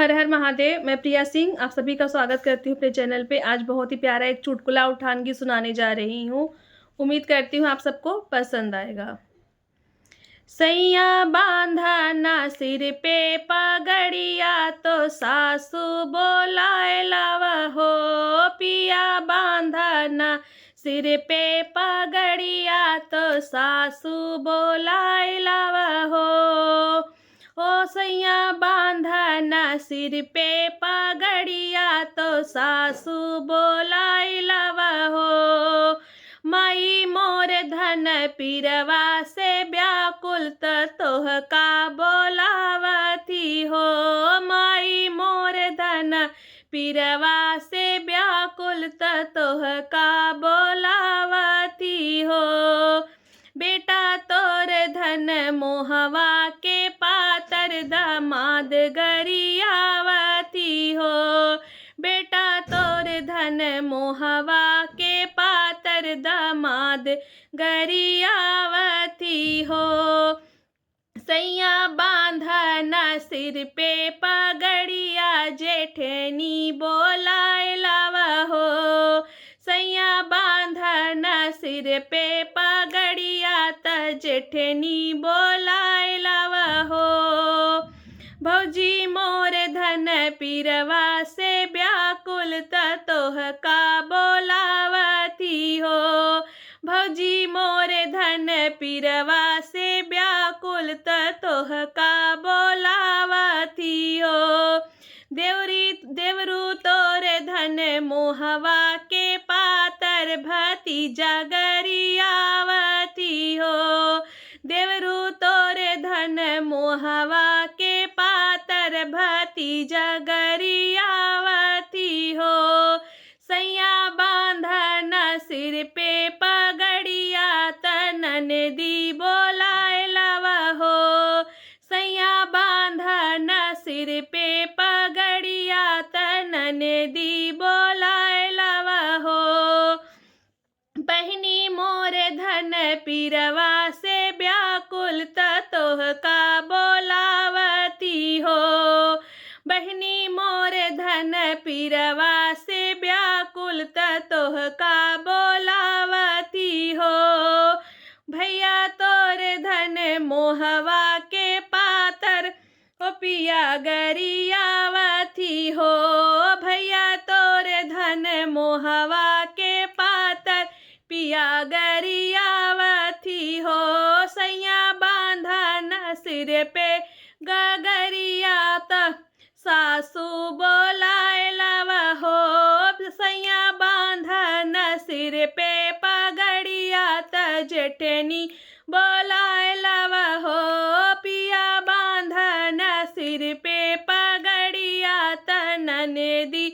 हर हर महादेव। मैं प्रिया सिंह आप सभी का स्वागत करती हूँ अपने चैनल पे। आज बहुत ही प्यारा एक चुटकुला उठानगी सुनाने जा रही हूँ। उम्मीद करती हूँ आप सबको पसंद आएगा। सैया बांधा ना सिर पे पगड़िया तो सासू बोलाए लावा हो। पिया बांधा ना सिर पे पगड़िया तो सासू बोलाए लावा हो। ओ सैया बांधा ना सिर पे पगड़िया तो सासू बोलाए लावा हो। माई मोर धन पीरवा से व्याकुल तोह का बोलावती हो। माई मोर धन पीरवा से व्याकुल तोह का बोलावती हो। बेटा तोर धन मोहवा के पातर दामाद गरियावती हो। बेटा तोर धन मोहवा के पातर दामाद गरियावती हो। सैया बांधा ना सिर पे पगड़िया जेठनी बोलाए लावा हो। सैया बांधा ना सिर पे पगड़िया त जेठनी बोलाए लावा हो। भौजी मोर धन पीरवा से व्याकुल तोह का बोलावती हो। भौजी मोर धन पीरवा से व्याकुल तोह का बोलावती हो। देवरू तोर धन मोहवा के पातर भतीजा गरियावती हो। देवरू तोर धन मोहवा के पातर भतीजा गरियावती हो। सैया बांधा ना सिर पे पगड़िया तनन दी बोलाए लावा हो। सैया बांधा ना सिर पे पगड़िया तनन दी बोलाए लावा हो। बहनी मोर धन पीरवा से व्याकुल तोह का बोलावती हो। बहनी मोर धन पीरवा से व्याकुल तोह का बोलावती हो। भैया तोर धन मोहवा के पातर ओ पिया गरियावती हो। भैया तोर धन मोहवा के पातर पिया गरियावती हो। सैया बांधा न सिर पे गगरिया त सासू बोलाए लावा हो। सैया बांधा न सिर पे पगड़िया त जेठनी बोलाए लावा हो। पिया बांधा न सिर पे पगड़िया त ननदी